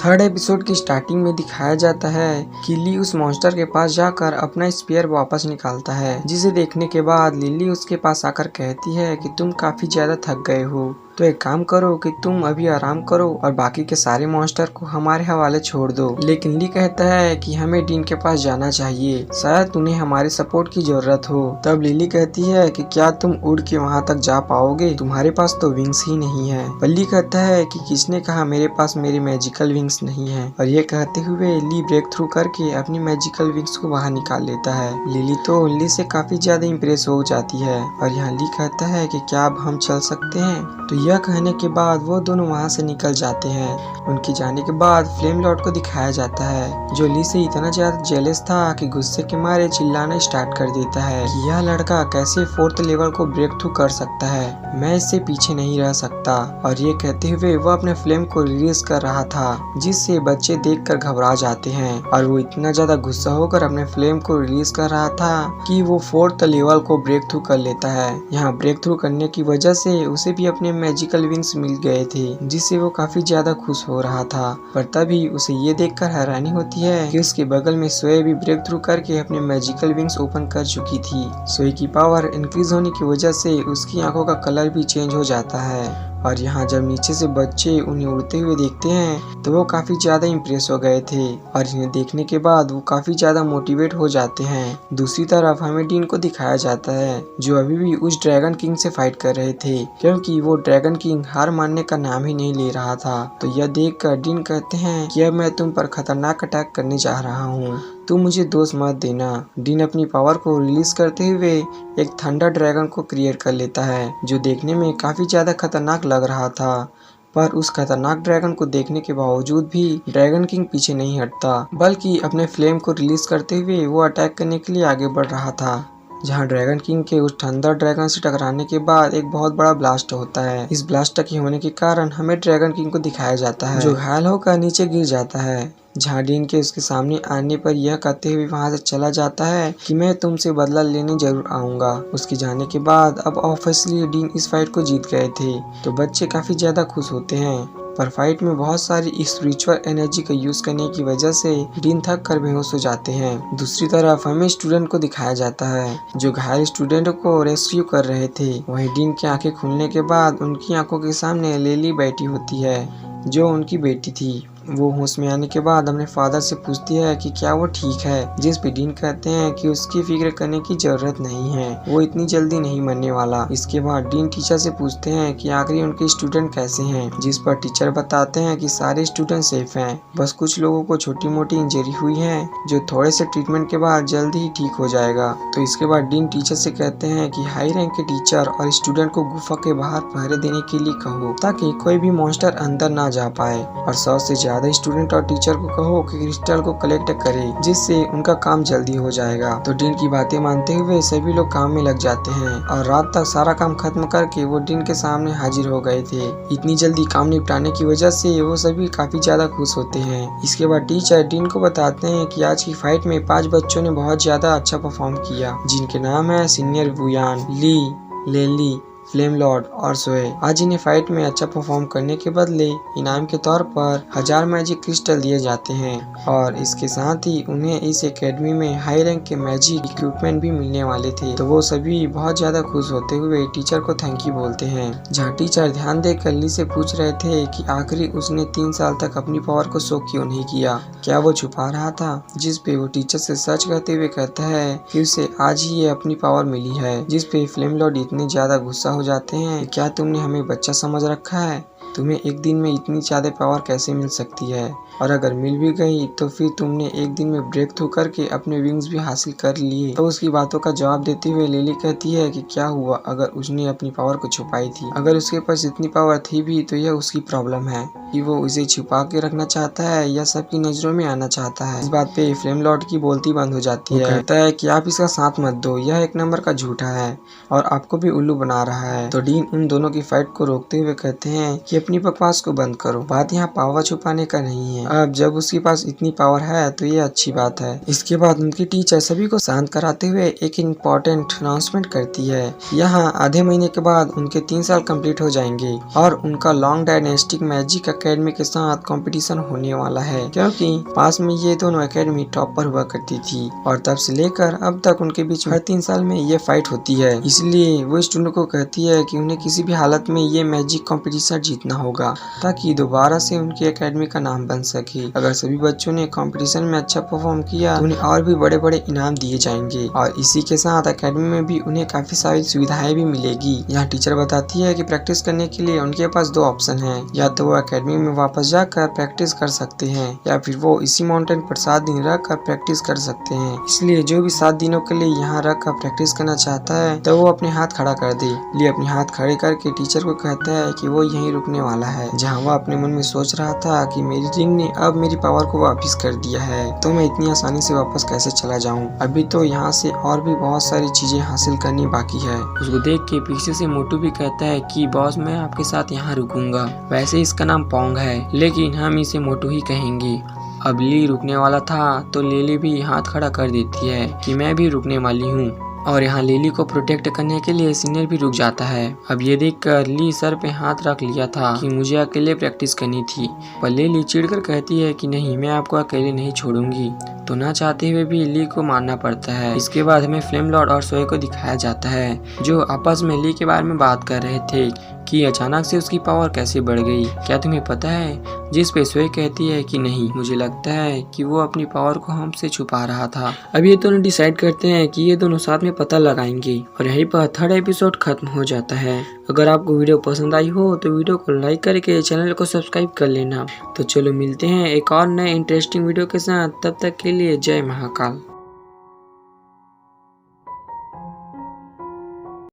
Third episode की starting में दिखाया जाता है कि ली उस मॉन्स्टर के पास जाकर अपना स्पीयर वापस निकालता है, जिसे देखने के बाद लिली उसके पास आकर कहती है कि तुम काफी ज्यादा थक गए हो, तो एक काम करो कि तुम अभी आराम करो और बाकी के सारे मॉन्स्टर को हमारे हवाले छोड़ दो। लेकिन ली कहता है कि हमें डीन के पास जाना चाहिए, शायद उन्हें हमारे सपोर्ट की जरूरत हो। तब लिली कहती है कि क्या तुम उड़ के वहाँ तक जा पाओगे, तुम्हारे पास तो विंग्स ही नहीं है। ली कहता है कि किसने कहा मेरे पास मेरे मैजिकल विंग्स नहीं है, और ये कहते हुए ली ब्रेक थ्रू करके अपनी मैजिकल विंग्स को बाहर निकाल लेता है। लिली तो ली से काफी ज्यादा इम्प्रेस हो जाती है और यहाँ ली कहता है कि क्या अब हम चल सकते हैं। तो यह कहने के बाद वो दोनों वहाँ से निकल जाते हैं। उनके जाने के बाद फ्लेम लॉर्ड को दिखाया जाता है, जो ली से इतना ज्यादा जेलस था कि गुस्से के मारे चिल्लाना स्टार्ट कर देता है कि यह लड़का कैसे 4th लेवल को ब्रेक थ्रू कर सकता है, मैं इससे पीछे नहीं रह सकता। और ये कहते हुए वो अपने फ्लेम को रिलीज कर रहा था, जिससे बच्चे देखकर घबरा जाते हैं। और वो इतना ज्यादा गुस्सा होकर अपने फ्लेम को रिलीज कर रहा था कि वो 4th लेवल को ब्रेक थ्रू कर लेता है। यहाँ ब्रेक थ्रू करने की वजह से उसे भी अपने मैजिकल विंग्स मिल गए थे, जिससे वो काफी ज्यादा खुश हो रहा था। पर तभी उसे ये देखकर हैरानी होती है कि उसके बगल में सोए भी ब्रेक थ्रू करके अपने मैजिकल विंग्स ओपन कर चुकी थी। सोए की पावर इंक्रीज होने की वजह से उसकी आंखों का कलर भी चेंज हो जाता है। और यहाँ जब नीचे से बच्चे उन्हें उड़ते हुए देखते हैं तो वो काफी ज्यादा इम्प्रेस हो गए थे, और इन्हें देखने के बाद वो काफी ज्यादा मोटिवेट हो जाते हैं। दूसरी तरफ हमें डीन को दिखाया जाता है, जो अभी भी उस ड्रैगन किंग से फाइट कर रहे थे, क्योंकि वो ड्रैगन किंग हार मानने का नाम ही नहीं ले रहा था। तो यह देखकर डीन कहते हैं कि अब मैं तुम पर खतरनाक अटैक करने जा रहा हूँ, तुम मुझे दोष मत देना। डीन अपनी पावर को रिलीज करते हुए एक थंडर ड्रैगन को क्रिएट कर लेता है, जो देखने में काफी ज्यादा खतरनाक लग रहा था। पर उस खतरनाक ड्रैगन को देखने के बावजूद भी ड्रैगन किंग पीछे नहीं हटता, बल्कि अपने फ्लेम को रिलीज करते हुए वो अटैक करने के लिए आगे बढ़ रहा था। जहां ड्रैगन किंग के उस थंडर ड्रैगन से टकराने के बाद एक बहुत बड़ा ब्लास्ट होता है। इस ब्लास्ट के होने के कारण हमें ड्रैगन किंग को दिखाया जाता है, जो घायल होकर नीचे गिर जाता है। जहाँ डीन के उसके सामने आने पर यह कहते हुए वहाँ से चला जाता है कि मैं तुमसे बदला लेने जरूर आऊंगा। उसके जाने के बाद अब ऑफिशियली डीन इस फाइट को जीत गए थे, तो बच्चे काफी ज्यादा खुश होते हैं। पर फाइट में बहुत सारी स्पिरिचुअल एनर्जी का यूज करने की वजह से डीन थक कर बेहोश हो जाते हैं। दूसरी तरफ हमें स्टूडेंट को दिखाया जाता है, जो घायल स्टूडेंट को रेस्क्यू कर रहे थे। वहीं डीन की आंखें खुलने के बाद उनकी आंखों के सामने लिली बैठी होती है, जो उनकी बेटी थी। वो होश में आने के बाद अपने फादर से पूछती है कि क्या वो ठीक है, जिस पे डीन कहते हैं कि उसकी फिक्र करने की जरूरत नहीं है, वो इतनी जल्दी नहीं मरने वाला। इसके बाद डीन टीचर से पूछते हैं कि आखिर उनके स्टूडेंट कैसे हैं, जिस पर टीचर बताते हैं कि सारे स्टूडेंट सेफ हैं, बस कुछ लोगों को छोटी मोटी इंजरी हुई है, जो थोड़े से ट्रीटमेंट के बाद जल्दी ही ठीक हो जाएगा। तो इसके बाद डीन टीचर से कहते हैं कि हाई रैंक के टीचर और स्टूडेंट को गुफा के बाहर पहरे देने के लिए कहो, ताकि कोई भी मॉन्स्टर अंदर ना जा पाए, और 100 से ज्यादा स्टूडेंट और टीचर को कहो कि क्रिस्टल को कलेक्ट करे, जिससे उनका काम जल्दी हो जाएगा। तो डीन की बातें मानते हुए सभी लोग काम में लग जाते हैं, और रात तक सारा काम खत्म करके वो डीन के सामने हाजिर हो गए थे। इतनी जल्दी काम निपटाने की वजह से वो सभी काफी ज्यादा खुश होते हैं। इसके बाद टीचर डीन को बताते हैं कि आज की फाइट में 5 बच्चों ने बहुत ज्यादा अच्छा परफॉर्म किया, जिनके नाम है सीनियर वुयान, ली, लेली, फ्लेम लॉर्ड और सोए। आज इन्हें फाइट में अच्छा परफॉर्म करने के बदले इनाम के तौर पर 1000 मैजिक क्रिस्टल दिए जाते हैं, और इसके साथ ही उन्हें इस एकेडमी में हाई रैंक के मैजिक इक्विपमेंट भी मिलने वाले थे। तो वो सभी बहुत ज्यादा खुश होते हुए टीचर को थैंक यू बोलते हैं। जहाँ टीचर ध्यान देकर ली से पूछ रहे थे कि आखिर उसने 3 साल तक अपनी पावर को शो क्यों नहीं किया, क्या वो छुपा रहा था, जिस पे वो टीचर से सच कहते हुए कहता है कि उसे आज ही ये अपनी पावर मिली है। जिस पे फ्लेम लॉर्ड इतने ज्यादा गुस्सा हो जाते हैं, क्या तुमने हमें बच्चा समझ रखा है, तुम्हें एक दिन में इतनी ज्यादा पावर कैसे मिल सकती है, और अगर मिल भी गई तो फिर तुमने एक दिन में ब्रेक थ्रू करके अपने विंग्स भी हासिल कर लिए। तो उसकी बातों का जवाब देते हुए लिली कहती है कि क्या हुआ अगर उसने अपनी पावर को छुपाई थी, अगर उसके पास इतनी पावर थी भी तो यह उसकी प्रॉब्लम है कि वो इसे छुपा के रखना चाहता है या सबकी नजरों में आना चाहता है। इस बात पे फ्लेम लॉर्ड की बोलती बंद हो जाती है। कहता है कि आप इसका साथ मत दो, यह एक नंबर का झूठा है और आपको भी उल्लू बना रहा है। तो डीन उन दोनों की फाइट को रोकते हुए कहते हैं कि अपनी बकवास को बंद करो, बात यहाँ पावर छुपाने का नहीं है। अब जब उसके पास इतनी पावर है तो ये अच्छी बात है। इसके बाद उनकी टीचर सभी को शांत कराते हुए एक इम्पोर्टेंट अनाउंसमेंट करती है। यहाँ आधे महीने के बाद उनके 3 साल कंप्लीट हो जाएंगे और उनका लॉन्ग डायनेस्टिक मैजिक एकेडमी के साथ कंपटीशन होने वाला है, क्योंकि पास में ये दोनों एकेडमी टॉप पर हुआ करती थी और तब से लेकर अब तक उनके बीच हर 3 साल में ये फाइट होती है। इसलिए वो स्टूडेंट को कहती है कि उन्हें किसी भी हालत में ये मैजिक कंपटीशन जीतना होगा ताकि दोबारा से उनकी एकेडमी का नाम बन सके। अगर सभी बच्चों ने कंपटीशन में अच्छा परफॉर्म किया तो उन्हें और भी बड़े बड़े इनाम दिए जाएंगे और इसी के साथ एकेडमी में भी उन्हें काफी सारी सुविधाएं भी मिलेगी। यहाँ टीचर बताती है कि प्रैक्टिस करने के लिए उनके पास 2 ऑप्शन हैं, या तो वो एकेडमी में वापस जाकर प्रैक्टिस कर सकते हैं या फिर वो इसी माउंटेन पर 7 दिन रह कर प्रैक्टिस कर सकते हैं। इसलिए जो भी 7 दिनों के लिए यहाँ रख कर प्रैक्टिस करना चाहता है तो वो अपने हाथ खड़ा कर दे। ली अपने हाथ खड़े करके टीचर को कहता है कि वो यहीं रुकने वाला है। जहाँ वो अपने मन में सोच रहा था कि मेरी रिंग ने अब मेरी पावर को वापस कर दिया है तो मैं इतनी आसानी से वापस कैसे चला जाऊँ, अभी तो यहाँ से और भी बहुत सारी चीजें हासिल करनी बाकी है। उसको देख के पीछे से मोटू भी कहता है कि बॉस मैं आपके साथ यहाँ रुकूंगा, वैसे इसका नाम पोंग है लेकिन हम इसे मोटू ही कहेंगे। अब ली रुकने वाला था तो लिली भी हाथ खड़ा कर देती है कि मैं भी रुकने वाली हूँ और यहाँ लिली को प्रोटेक्ट करने के लिए सीनियर भी रुक जाता है। अब ये देखकर ली सर पे हाथ रख लिया था कि मुझे अकेले प्रैक्टिस करनी थी, पर लिली चिढ़कर कहती है कि नहीं मैं आपको अकेले नहीं छोड़ूंगी, तो ना चाहते हुए भी ली को मानना पड़ता है। इसके बाद हमें फ्लेम लॉर्ड और सोए को दिखाया जाता है जो आपस में ली के बारे में बात कर रहे थे कि अचानक से उसकी पावर कैसे बढ़ गई। क्या तुम्हें पता है? जिस पे सोए कहती है कि नहीं, मुझे लगता है कि वो अपनी पावर को हमसे छुपा रहा था। अब ये दोनों डिसाइड करते हैं कि ये दोनों साथ में पता लगाएंगे और यहीं पर 3rd एपिसोड खत्म हो जाता है। अगर आपको वीडियो पसंद आई हो तो वीडियो को लाइक करके चैनल को सब्सक्राइब कर लेना। तो चलो मिलते हैं एक और नए इंटरेस्टिंग वीडियो के साथ, तब तक के लिए जय महाकाल।